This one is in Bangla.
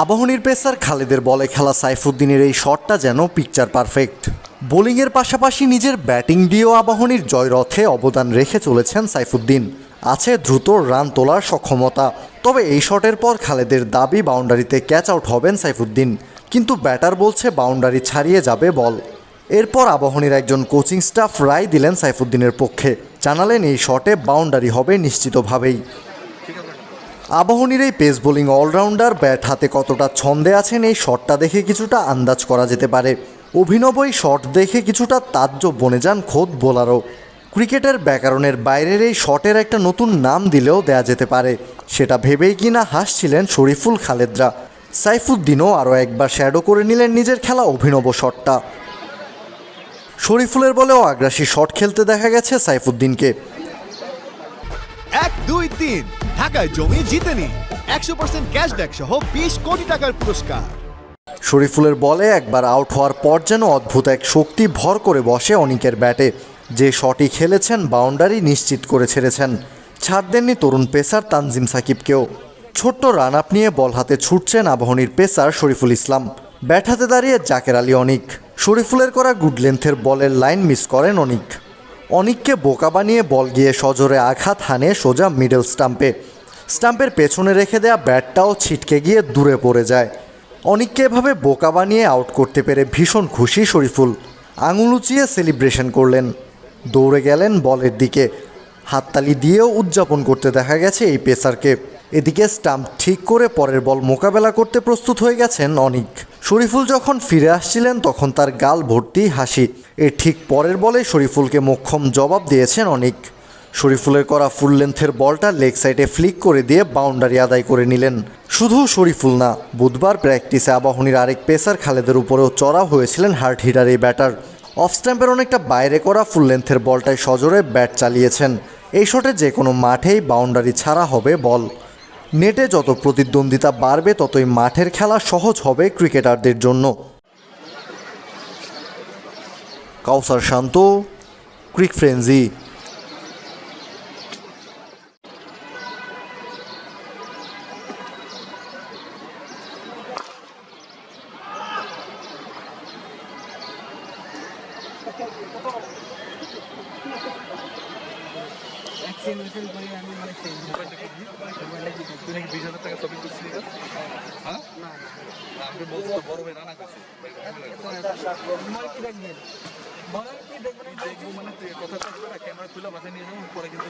আবাহনীর পেসার খালেদের বলে খেলা সাইফুদ্দিনের এই শটটা যেন পিকচার পারফেক্ট। বোলিংয়ের পাশাপাশি নিজের ব্যাটিং দিয়েও আবাহনীর জয়রথে অবদান রেখে চলেছেন সাইফুদ্দিন। আছে দ্রুত রান তোলার সক্ষমতা। তবে এই শটের পর খালেদের দাবি বাউন্ডারিতে ক্যাচ আউট হবেন সাইফুদ্দিন, কিন্তু ব্যাটার বলছে বাউন্ডারি ছাড়িয়ে যাবে বল। এরপর আবাহনীর একজন কোচিং স্টাফ রায় দিলেন সাইফুদ্দিনের পক্ষে, জানালেন এই শটে বাউন্ডারি হবে নিশ্চিতভাবেই। আবাহনীর এই পেস বোলিং অলরাউন্ডার ব্যাট হাতে কতটা ছন্দে আছেন এই শটটা দেখে কিছুটা আন্দাজ করা যেতে পারে। অভিনব এই শট দেখে কিছুটা তাজ্জব বনে যান খোদ বোলারও। ক্রিকেটের ব্যাকরণের বাইরের এই শটের একটা নতুন নাম দিলেও দেয়া যেতে পারে, সেটা ভেবেই কিনা হাসছিলেন শরীফুল খালেদরা। সাইফুদ্দিনও আরও একবার শ্যাডো করে নিলেন নিজের খেলা অভিনব শটটা। শরীফুলের বলেও আগ্রাসী শট খেলতে দেখা গেছে সাইফুদ্দিনকে। 1-2-3 ঢাকায় জমি জিতে নিন 100% ক্যাশব্যাক সহ 20 কোটি টাকার পুরস্কার। শরীফুলের বলে একবার আউট হওয়ার পর যেন অদ্ভুত এক শক্তি ভর করে বসে অনিকের ব্যাটে। যে শটই খেলেছেন বাউন্ডারি নিশ্চিত করে ছেড়েছেন, ছাড় দেননি তরুণ পেসার তানজিম সাকিবকেও। ছোট্ট রান আপ নিয়ে বল হাতে ছুটছেন আবাহনীর পেসার শরীফুল ইসলাম। ব্যাট হাতে দাঁড়িয়ে জাকের আলী অনিক। শরীফুলের করা গুড লেন্থের বলের লাইন মিস করেন অনিক। অনিককে বোকা বানিয়ে বল গিয়ে সজোরে আঘাত হানে সোজা মিডল স্টাম্পে। স্টাম্পের পেছনে রেখে দেয়া ব্যাটটাও ছিটকে গিয়ে দূরে পড়ে যায়। অনিককে এভাবে বোকা বানিয়ে আউট করতে পেরে ভীষণ খুশি শরীফুল। আঙুল উঁচিয়ে সেলিব্রেশন করলেন, দৌড়ে গেলেন বলের দিকে। হাততালি দিয়েও উদযাপন করতে দেখা গেছে এই পেসারকে। এদিকে স্টাম্প ঠিক করে পরের বল মোকাবেলা করতে প্রস্তুত হয়ে গেছেন অনিক। শরীফুল যখন ফিরে আসছিলেন তখন তার গাল ভর্তি হাসি। এর ঠিক পরের বলে শরীফুলকে মোক্ষম জবাব দিয়েছেন অনিক। শরীফুলের করা ফুল লেন্থের বলটা লেগ সাইডে ফ্লিক করে দিয়ে বাউন্ডারি আদায় করে নিলেন। শুধু শরীফুল না, বুধবার প্র্যাকটিসে আবাহনীর আরেক পেসার খালেদের উপরেও চড়াও হয়েছিলেন হার্ড হিটার এই ব্যাটার। অফ স্ট্যাম্পের অনেকটা বাইরে করা ফুল লেন্থের বলটায় সজোরে ব্যাট চালিয়েছেন। এই শটে যে কোনো মাঠেই বাউন্ডারি ছাড়া হবে বল। নেটে যত প্রতিদ্বন্দ্বিতা বাড়বে ততই মাঠের খেলা সহজ হবে ক্রিকেটারদের জন্য। কাউসার শান্ত, ক্রিক ফ্রেঞ্জি। তুই নাকি 20,000 টাকা শপিং করছিলি? হ্যাঁ, আপনি বলছেন তো বড় ভাই রান্না করছে। দেখবো মানে তুই কথা থাকবে না, ক্যামেরা তুলে বাসায় নিয়ে যাবো, পরে কিন্তু